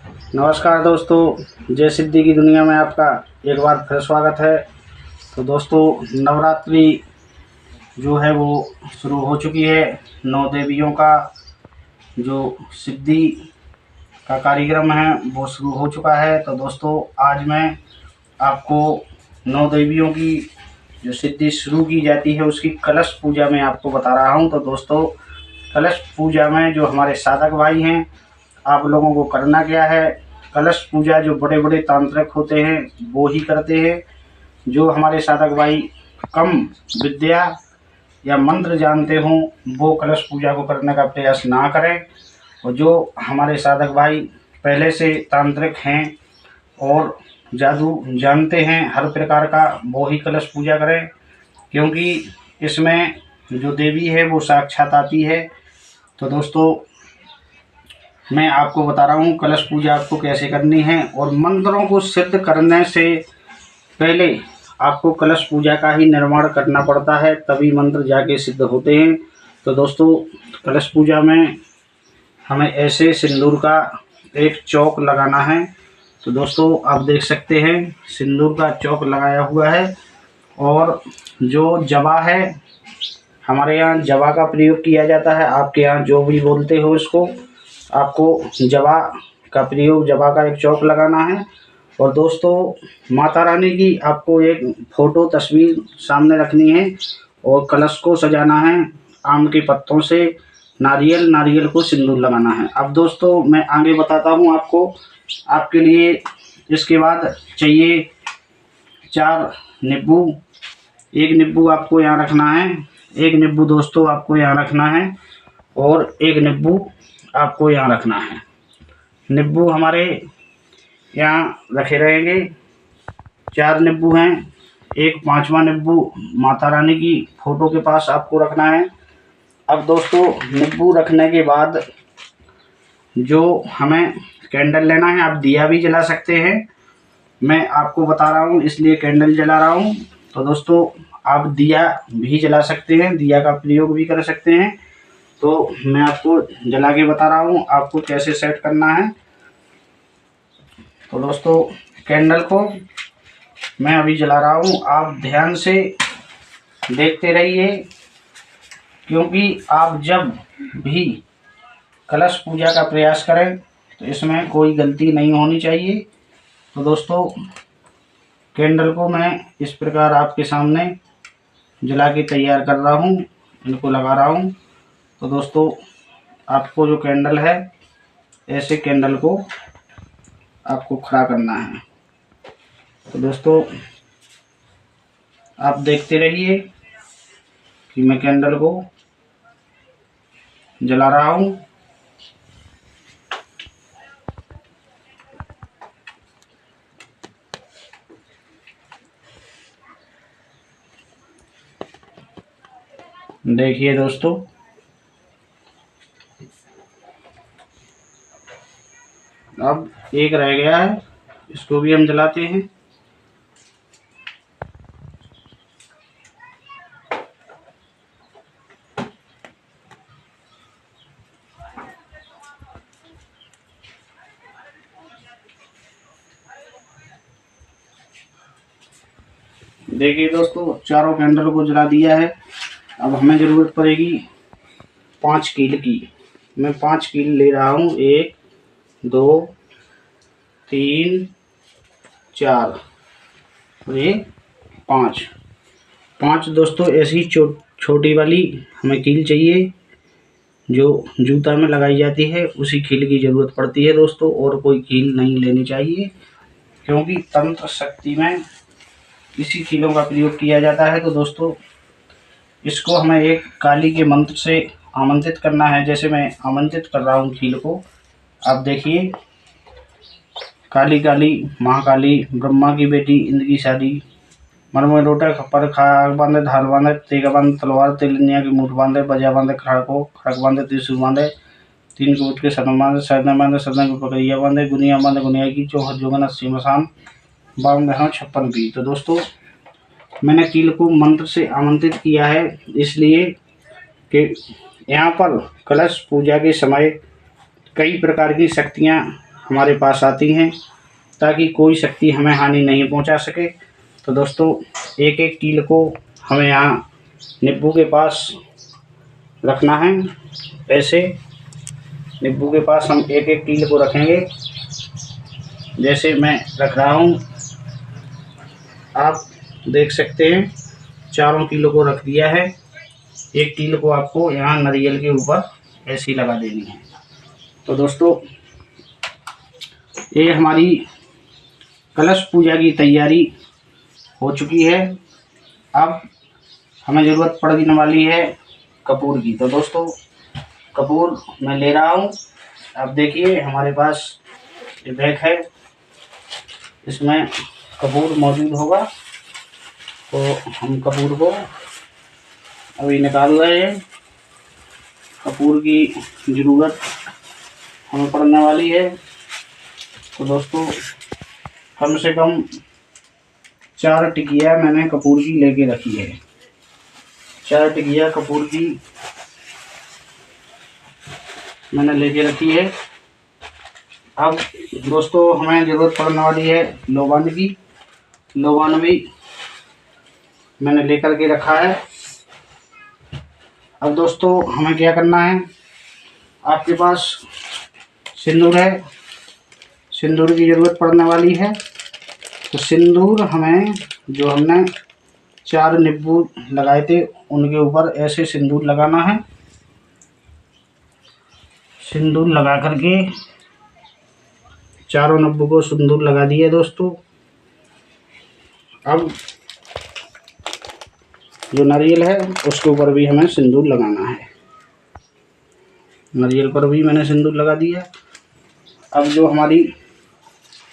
नमस्कार दोस्तों, जय सिद्धि की दुनिया में आपका एक बार फिर स्वागत है। तो दोस्तों, नवरात्रि जो है वो शुरू हो चुकी है। 9 देवियों का जो सिद्धि का कार्यक्रम है वो शुरू हो चुका है। तो दोस्तों, आज मैं आपको 9 देवियों की जो सिद्धि शुरू की जाती है उसकी कलश पूजा में आपको बता रहा हूँ। तो दोस्तों, कलश पूजा में जो हमारे साधक भाई हैं, आप लोगों को करना क्या है। कलश पूजा जो बड़े बड़े तांत्रिक होते हैं वो ही करते हैं। जो हमारे साधक भाई कम विद्या या मंत्र जानते हों वो कलश पूजा को करने का प्रयास ना करें, और जो हमारे साधक भाई पहले से तांत्रिक हैं और जादू जानते हैं हर प्रकार का, वो ही कलश पूजा करें। क्योंकि इसमें जो देवी है वो साक्षात आती है। तो दोस्तों, मैं आपको बता रहा हूँ कलश पूजा आपको कैसे करनी है। और मंत्रों को सिद्ध करने से पहले आपको कलश पूजा का ही निर्माण करना पड़ता है, तभी मंत्र जाके सिद्ध होते हैं। तो दोस्तों, कलश पूजा में हमें ऐसे सिंदूर का एक चौक लगाना है। तो दोस्तों, आप देख सकते हैं सिंदूर का चौक लगाया हुआ है। और जो जवा है, हमारे यहाँ जवा का प्रयोग किया जाता है, आपके यहाँ जो भी बोलते हो इसको, आपको जवा का प्रयोग, जवा का एक चौक लगाना है। और दोस्तों, माता रानी की आपको एक फ़ोटो तस्वीर सामने रखनी है और कलश को सजाना है आम के पत्तों से। नारियल को सिंदूर लगाना है। अब दोस्तों, मैं आगे बताता हूँ आपको। आपके लिए इसके बाद चाहिए 4 नींबू। 1 नींबू आपको यहाँ रखना है। 1 नींबू दोस्तों आपको यहाँ रखना है और 1 नींबू आपको यहाँ रखना है। नींबू हमारे यहाँ रखे रहेंगे। 4 नींबू हैं। एक 5वां नींबू माता रानी की फ़ोटो के पास आपको रखना है। अब दोस्तों, नींबू रखने के बाद जो हमें कैंडल लेना है, आप दिया भी जला सकते हैं। मैं आपको बता रहा हूँ इसलिए कैंडल जला रहा हूँ। तो दोस्तों, आप दिया भी जला सकते हैं, दिया का प्रयोग भी कर सकते हैं। तो मैं आपको जला के बता रहा हूँ आपको कैसे सेट करना है। तो दोस्तों, कैंडल को मैं अभी जला रहा हूँ, आप ध्यान से देखते रहिए। क्योंकि आप जब भी कलश पूजा का प्रयास करें तो इसमें कोई गलती नहीं होनी चाहिए। तो दोस्तों, कैंडल को मैं इस प्रकार आपके सामने जला के तैयार कर रहा हूँ, इनको लगा रहा हूँ। तो दोस्तों, आपको जो कैंडल है, ऐसे कैंडल को आपको खड़ा करना है। तो दोस्तों, आप देखते रहिए कि मैं कैंडल को जला रहा हूँ। देखिए दोस्तों, अब एक रह गया है, इसको भी हम जलाते हैं। देखिए दोस्तों, चारों कैंडल को जला दिया है। अब हमें ज़रूरत पड़ेगी 5 कील की। मैं 5 कील ले रहा हूँ। 1 2 3 4 और ये 5 दोस्तों, ऐसी छोटी वाली हमें कील चाहिए जो जूता में लगाई जाती है, उसी कील की ज़रूरत पड़ती है दोस्तों। और कोई कील नहीं लेनी चाहिए, क्योंकि तंत्र शक्ति में इसी कीलों का प्रयोग किया जाता है। तो दोस्तों, इसको हमें एक काली के मंत्र से आमंत्रित करना है। जैसे मैं आमंत्रित कर रहा हूँ कील को, आप देखिए। काली काली महाकाली, ब्रह्मा की बेटी, इंद्र की शादी, मन में लोटा खप्पर खाग बांधे, धार बांधे, तेग बांधे, तलवार तेलिया की मूठ बांधे, बजा बांधे, खड़क बांधे, त्रिशूल बांधे, 3 को उठ के सदन बांधे, सदन बांधे, सदन को पकड़िया बांधे, गुनिया बांधे, गुनिया की चौहर जोगन 80 मसान, 52 56 की। तो दोस्तों, मैंने कील को मंत्र से आमंत्रित किया है, इसलिए कि यहाँ पर कलश पूजा के समय कई प्रकार की शक्तियाँ हमारे पास आती हैं, ताकि कोई शक्ति हमें हानि नहीं पहुंचा सके। तो दोस्तों एक एक कील को हमें यहाँ नींबू के पास रखना है। ऐसे नींबू के पास हम एक एक कील को रखेंगे। जैसे मैं रख रहा हूँ, आप देख सकते हैं चारों कीलों को रख दिया है। एक कील को आपको यहाँ नारियल के ऊपर ऐसी लगा देनी है। तो दोस्तों ये हमारी कलश पूजा की तैयारी हो चुकी है। अब हमें ज़रूरत पड़ने वाली है कपूर की। तो दोस्तों कपूर मैं ले रहा हूँ। अब देखिए हमारे पास ये बैग है, इसमें कपूर मौजूद होगा। तो हम कपूर को अभी निकाल रहे हैं। कपूर की ज़रूरत हमें पड़ने वाली है। तो दोस्तों कम से कम 4 टिकिया मैंने कपूर की लेके रखी है। 4 टिकिया कपूर की मैंने लेके रखी है। अब दोस्तों हमें ज़रूरत पड़ने वाली है लोबान की। लोबान भी मैंने लेकर के रखा है। अब दोस्तों हमें क्या करना है, आपके पास सिंदूर है, सिंदूर की ज़रूरत पड़ने वाली है। तो सिंदूर हमें जो हमने 4 नींबू लगाए थे उनके ऊपर ऐसे सिंदूर लगाना है। सिंदूर लगा करके चारों नींबू को सिंदूर लगा दिए दोस्तों। अब जो नारियल है उसके ऊपर भी हमें सिंदूर लगाना है। नारियल पर भी मैंने सिंदूर लगा दिया। अब जो हमारी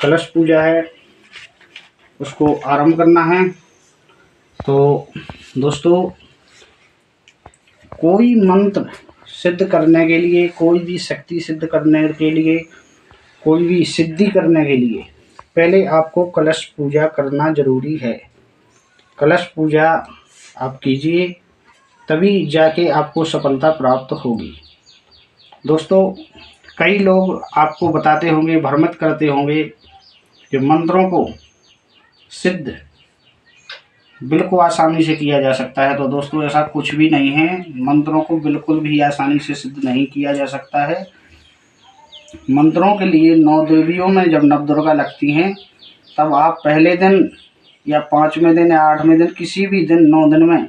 कलश पूजा है उसको आरंभ करना है। तो दोस्तों कोई मंत्र सिद्ध करने के लिए, कोई भी शक्ति सिद्ध करने के लिए, कोई भी सिद्धि करने के लिए पहले आपको कलश पूजा करना ज़रूरी है। कलश पूजा आप कीजिए, तभी जाके आपको सफलता प्राप्त होगी। दोस्तों कई लोग आपको बताते होंगे, भ्रमित करते होंगे कि मंत्रों को सिद्ध बिल्कुल आसानी से किया जा सकता है। तो दोस्तों ऐसा कुछ भी नहीं है। मंत्रों को बिल्कुल भी आसानी से सिद्ध नहीं किया जा सकता है। मंत्रों के लिए 9 देवियों में जब नवदुर्गा लगती हैं, तब आप पहले दिन या 5वें दिन या 8वें दिन, किसी भी दिन 9 दिन में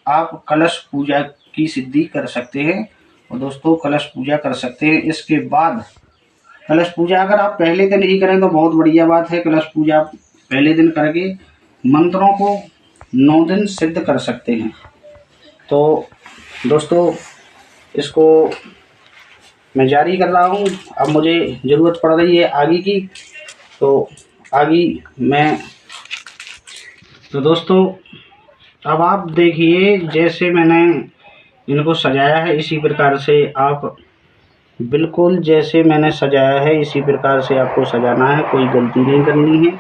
आप कलश पूजा की सिद्धि कर सकते हैं। और दोस्तों कलश पूजा कर सकते हैं। इसके बाद कलश पूजा अगर आप पहले दिन ही करें तो बहुत बढ़िया बात है। कलश पूजा पहले दिन करके मंत्रों को 9 दिन सिद्ध कर सकते हैं। तो दोस्तों इसको मैं जारी कर रहा हूँ। अब मुझे ज़रूरत पड़ रही है आगे की, तो आगे मैं तो दोस्तों अब आप देखिए जैसे मैंने इनको सजाया है इसी प्रकार से आप बिल्कुल जैसे मैंने सजाया है इसी प्रकार से आपको सजाना है। कोई गलती नहीं करनी है।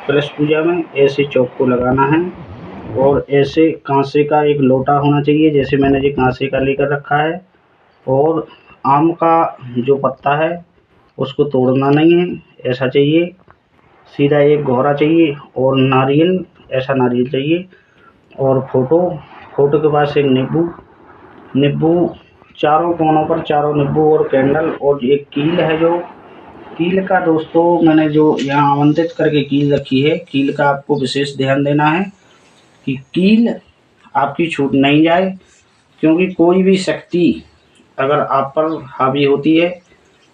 कलश पूजा में ऐसे चौक को लगाना है और ऐसे कांसे का एक लोटा होना चाहिए, जैसे मैंने ये कांसे का लेकर रखा है। और आम का जो पत्ता है उसको तोड़ना नहीं है, ऐसा चाहिए। सीधा एक घोरा चाहिए और नारियल, ऐसा नारियल चाहिए। और फोटो के पास एक नींबू चारों कोनों पर 4 नींबू और कैंडल और एक कील है। जो कील का दोस्तों मैंने जो यहाँ आमंत्रित करके कील रखी है, कील का आपको विशेष ध्यान देना है कि कील आपकी छूट नहीं जाए। क्योंकि कोई भी शक्ति अगर आप पर हावी होती है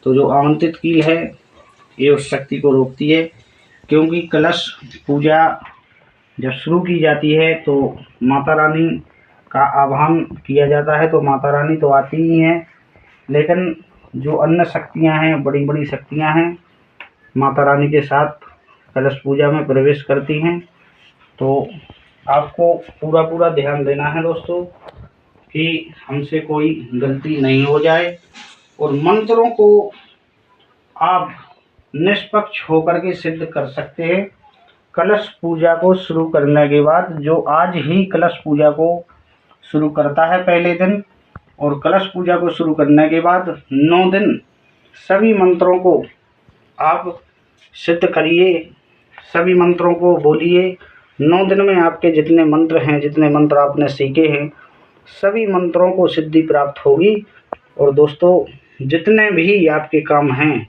तो जो आमंत्रित कील है ये उस शक्ति को रोकती है। क्योंकि कलश पूजा जब शुरू की जाती है तो माता रानी का आह्वान किया जाता है, तो माता रानी तो आती ही हैं, लेकिन जो अन्य शक्तियां हैं, बड़ी बड़ी शक्तियां हैं, माता रानी के साथ कलश पूजा में प्रवेश करती हैं। तो आपको पूरा ध्यान देना है दोस्तों कि हमसे कोई गलती नहीं हो जाए। और मंत्रों को आप निष्पक्ष होकर के सिद्ध कर सकते हैं। कलश पूजा को शुरू करने के बाद, जो आज ही कलश पूजा को शुरू करता है पहले दिन, और कलश पूजा को शुरू करने के बाद 9 दिन सभी मंत्रों को आप सिद्ध करिए, सभी मंत्रों को बोलिए। 9 दिन में आपके जितने मंत्र हैं, जितने मंत्र आपने सीखे हैं, सभी मंत्रों को सिद्धि प्राप्त होगी। और दोस्तों, जितने भी आपके काम हैं,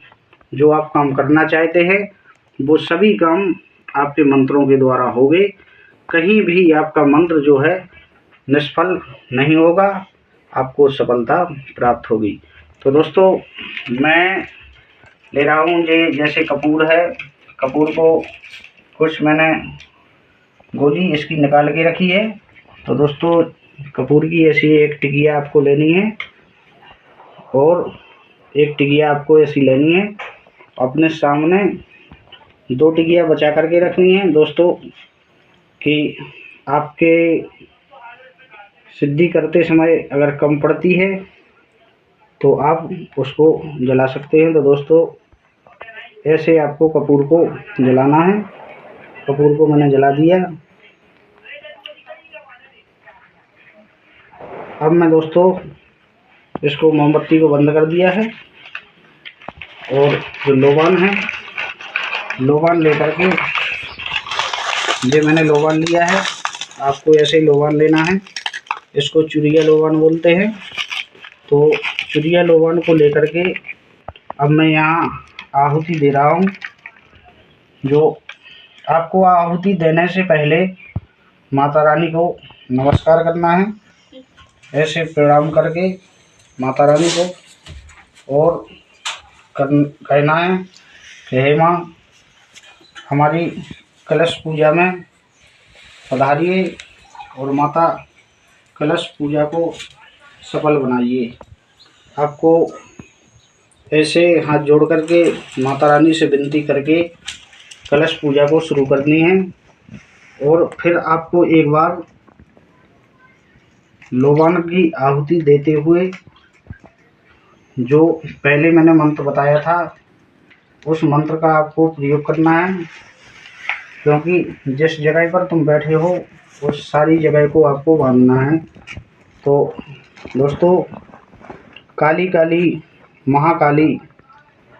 जो आप काम करना चाहते हैं, वो सभी काम आपके मंत्रों के द्वारा होंगे। कहीं भी आपका मंत्र जो है निष्फल नहीं होगा, आपको सफलता प्राप्त होगी। तो दोस्तों, मैं ले रहा हूँ ये जैसे कपूर है, कपूर को कुछ मैंने गोली इसकी निकाल के रखी है। तो दोस्तों, कपूर की ऐसी एक टिकिया आपको लेनी है और एक टिकिया आपको ऐसी लेनी है। अपने सामने 2 टिकिया बचा करके रखनी है दोस्तों, कि आपके सिद्धि करते समय अगर कम पड़ती है तो आप उसको जला सकते हैं। तो दोस्तों, ऐसे आपको कपूर को जलाना है। कपूर को मैंने जला दिया। अब मैं दोस्तों इसको मोमबत्ती को बंद कर दिया है और जो लोबान है, लोबान लेकर के, ये मैंने लोबान लिया है, आपको ऐसे ही लोबान लेना है। इसको चुरिया लोबान बोलते हैं। तो चुरिया लोबान को लेकर के अब मैं यहाँ आहुति दे रहा हूँ। जो आपको आहुति देने से पहले माता रानी को नमस्कार करना है, ऐसे प्रणाम करके माता रानी को, और कहना है कि हे माँ, हमारी कलश पूजा में पधारिए और माता कलश पूजा को सफल बनाइए। आपको ऐसे हाथ जोड़ करके माता रानी से विनती करके कलश पूजा को शुरू करनी है। और फिर आपको एक बार लोबान की आहुति देते हुए जो पहले मैंने मंत्र बताया था, उस मंत्र का आपको प्रयोग करना है। क्योंकि जिस जगह पर तुम बैठे हो उस सारी जगह को आपको बांधना है। तो दोस्तों, काली काली महाकाली,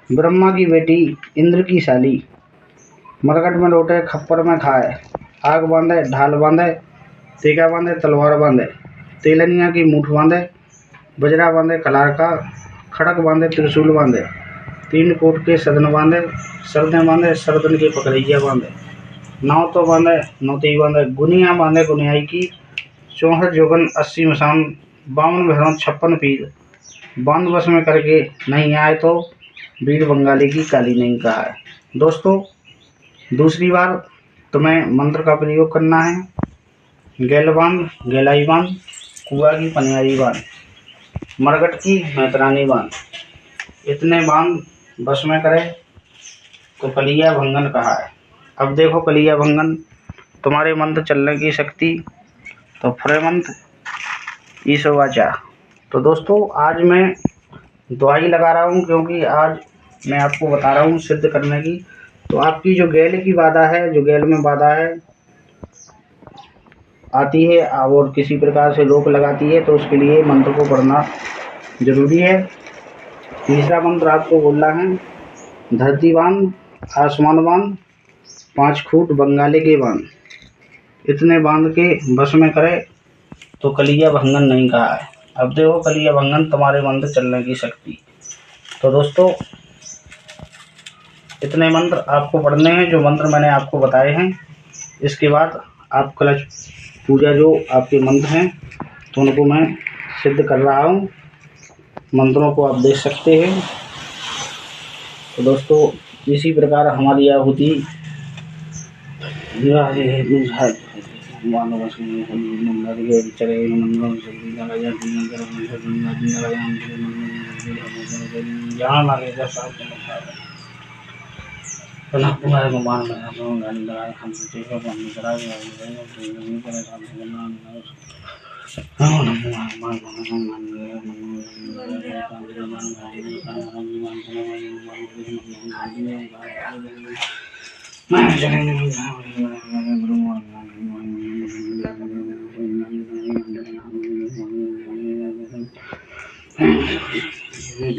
ब्रह्मा की बेटी, इंद्र की साली, मरकट में लौटे खप्पर में खाए, आग बांधे ढाल बांधे, तेगा बांधे तलवार बांधे, तेलनिया की मूठ बांधे, बजरा बांधे कलार का, खड़क बांधे त्रिशूल बांधे, 3 कोट के सदन बांधे, सरदें बांधे सरदन के पकड़ैया बांधे, नाव तो बांधे नौती बांधे, गुनिया बांधे गुनियाई की, 64 जोगन 80 मसान, 52 भैरव 56 पीर, बांध बस में करके नहीं आए तो वीर बंगाली की काली नहीं कहा है। दोस्तों, दूसरी बार तुम्हें मंत्र का प्रयोग करना है। गैल बांध गैलाई बांध, कुआ की पनियारी बांध, मरगट की मैतरानी बांध, इतने बांध बस में करे तो कलिया भंगन कहा है। अब देखो कलिया भंगन, तुम्हारे मंत्र चलने की शक्ति तो फ्रेमंत ईशवाचा। तो दोस्तों, आज मैं दवाई लगा रहा हूँ, क्योंकि आज मैं आपको बता रहा हूँ सिद्ध करने की। तो आपकी जो गैल की बाधा है, जो गैल में बाधा है आती है और किसी प्रकार से रोक लगाती है, तो उसके लिए मंत्र को पढ़ना जरूरी है। तीसरा मंत्र आपको बोलना है, धरती बांध आसमान बांध, 5 खूट बंगाली के बांध, इतने बांध के बस में करे तो कलिया भंगन नहीं कहा है। अब देखो कलिया भंगन, तुम्हारे मंत्र चलने की शक्ति। तो दोस्तों, इतने मंत्र आपको पढ़ने हैं, जो मंत्र मैंने आपको बताए हैं। इसके बाद आप कलश पूजा जो आपके मंत्र हैं तो उनको मैं सिद्ध कर रहा हूँ। मंत्रों को आप देख सकते हैं। तो दोस्तों, इसी प्रकार हमारी आहुति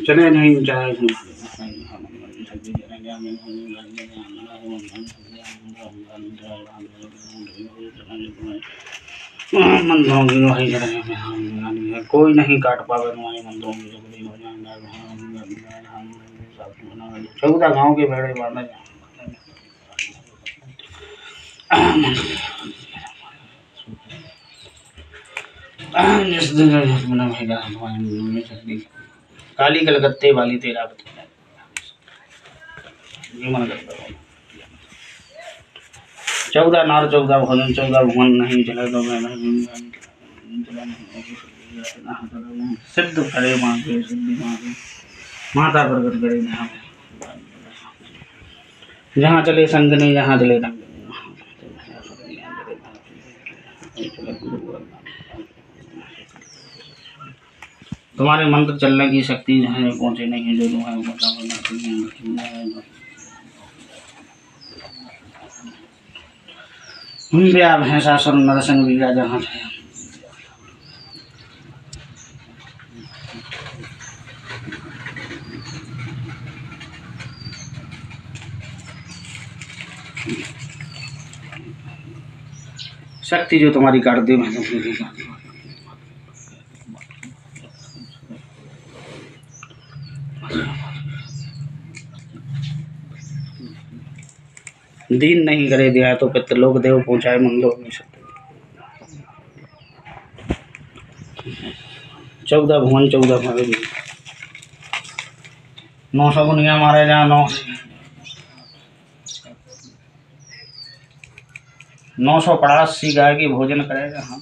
चले नहीं जाए मंत्रों की वही कोई नहीं काट पावे तुम्हारे मंत्रों की जगड़ी हो जाएंगे। 14 गाँव के भेड़े बांधे जिस दिन काली कलकत्ते वाली तेरा मन करता 14 नार 14 भजन 14 भुवन नहीं चले तो मैं सिद्ध करे मांगे सिद्धि मांगे माता प्रकट करे जहाँ चले संग नहीं जहाँ चले रंग तुम्हारे मंत्र चलने की शक्ति है पहुँचे नहीं है जो तुम्हारे भैंसा सुर नरसिंह वीरा जहाँ थे शक्ति जो तुम्हारी काट दे दीन नहीं करे दिया तो पितृलोक देव पहुंचाए मंगलोक में सकते 14 भुवन 14 भावे 900 गुनिया मारे जहाँ 900 पड़ासी गाय की भोजन करेगा। हाँ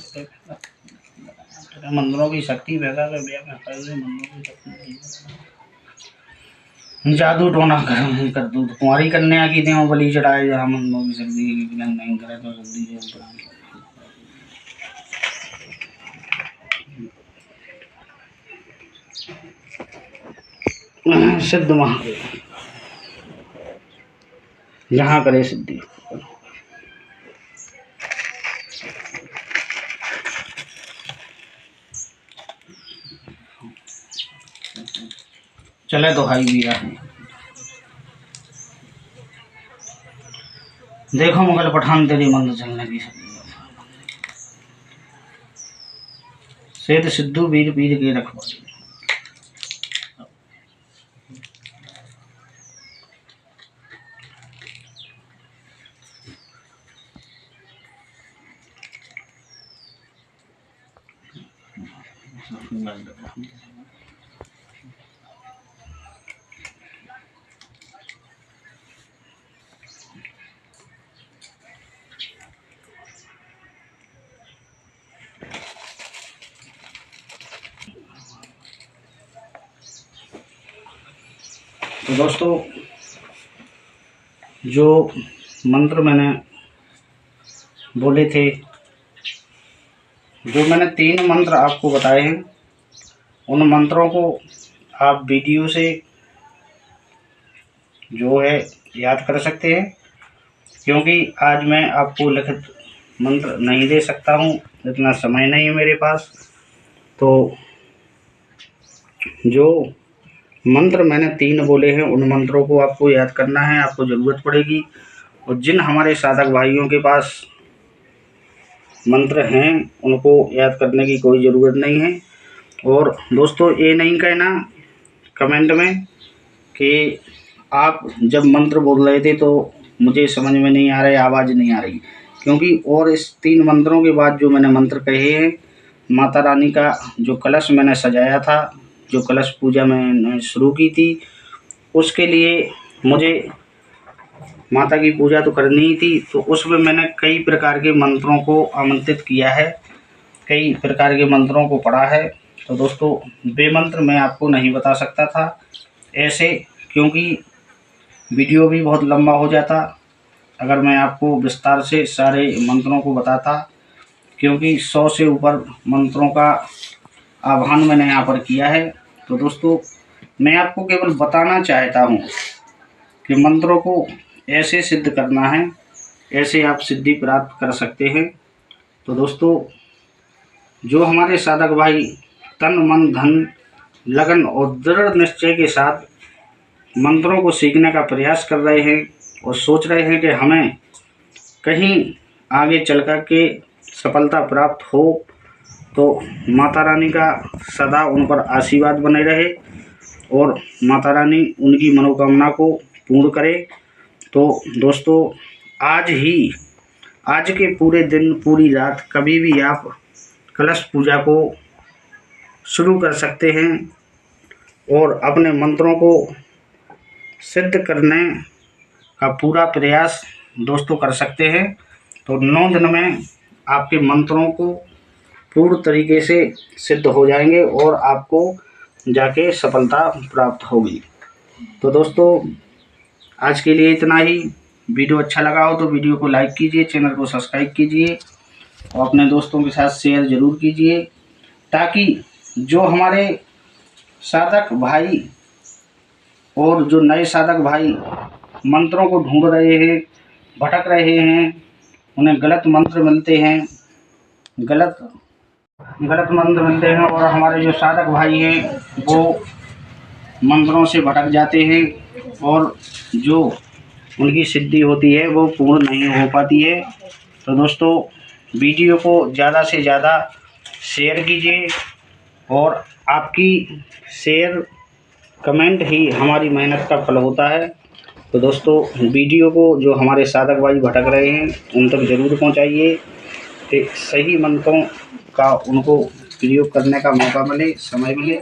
मंदिरों की शक्ति मंदिरों की शक्ति जादू टोना कर दूँ कुंवारी कन्या की देव बलि चढ़ाए जहाँ मंदिरों की शक्ति नहीं करे तो शक्ति सिद्ध महादेव जहाँ करे सिद्धि चले तो भाई वीरा देखो मुगल पठान तेरी मंद चलने की सेठ सिद्धू वीर पीर के रखवाली तो दोस्तों जो मंत्र मैंने बोले थे जो मैंने 3 मंत्र आपको बताए हैं उन मंत्रों को आप वीडियो से जो है याद कर सकते हैं क्योंकि आज मैं आपको लिखित मंत्र नहीं दे सकता हूँ इतना समय नहीं है मेरे पास। तो जो मंत्र मैंने 3 बोले हैं उन मंत्रों को आपको याद करना है आपको ज़रूरत पड़ेगी। और जिन हमारे साधक भाइयों के पास मंत्र हैं उनको याद करने की कोई ज़रूरत नहीं है। और दोस्तों ये नहीं कहना कमेंट में कि आप जब मंत्र बोल रहे थे तो मुझे समझ में नहीं आ रही आवाज़ नहीं आ रही क्योंकि और इस 3 मंत्रों के बाद जो मैंने मंत्र कहे हैं माता रानी का जो कलश मैंने सजाया था जो कलश पूजा मैंने शुरू की थी उसके लिए मुझे माता की पूजा तो करनी ही थी तो उसमें मैंने कई प्रकार के मंत्रों को आमंत्रित किया है कई प्रकार के मंत्रों को पढ़ा है। तो दोस्तों बेमंत्र मैं आपको नहीं बता सकता था ऐसे क्योंकि वीडियो भी बहुत लंबा हो जाता अगर मैं आपको विस्तार से सारे मंत्रों को बताता क्योंकि 100 से ऊपर मंत्रों का आह्वान मैंने यहाँ पर किया है। तो दोस्तों मैं आपको केवल बताना चाहता हूँ कि मंत्रों को ऐसे सिद्ध करना है ऐसे आप सिद्धि प्राप्त कर सकते हैं। तो दोस्तों जो हमारे साधक भाई तन मन धन लगन और दृढ़ निश्चय के साथ मंत्रों को सीखने का प्रयास कर रहे हैं और सोच रहे हैं कि हमें कहीं आगे चल कर के सफलता प्राप्त हो, तो माता रानी का सदा उन पर आशीर्वाद बने रहे और माता रानी उनकी मनोकामना को पूर्ण करे। तो दोस्तों, आज के पूरे दिन, पूरी रात कभी भी आप कलश पूजा को शुरू कर सकते हैं और अपने मंत्रों को सिद्ध करने का पूरा प्रयास दोस्तों कर सकते हैं। तो 9 दिन में आपके मंत्रों को पूर्ण तरीके से सिद्ध हो जाएंगे और आपको जाके सफलता प्राप्त होगी। तो दोस्तों, आज के लिए इतना ही। वीडियो अच्छा लगा हो तो वीडियो को लाइक कीजिए, चैनल को सब्सक्राइब कीजिए और अपने दोस्तों के साथ शेयर ज़रूर कीजिए, ताकि जो हमारे साधक भाई और जो नए साधक भाई मंत्रों को ढूंढ रहे हैं, भटक रहे हैं, उन्हें गलत मंत्र मिलते हैं, गलत मंत्र मिलते हैं और हमारे जो साधक भाई हैं वो मंत्रों से भटक जाते हैं और जो उनकी सिद्धि होती है वो पूर्ण नहीं हो पाती है। तो दोस्तों, वीडियो को ज़्यादा से ज़्यादा शेयर कीजिए और आपकी शेयर कमेंट ही हमारी मेहनत का फल होता है। तो दोस्तों, वीडियो को जो हमारे साधक भाई भटक रहे हैं उन तक ज़रूर पहुंचाइए कि सही मंत्रों का उनको प्रयोग करने का मौका मिले, समय मिले।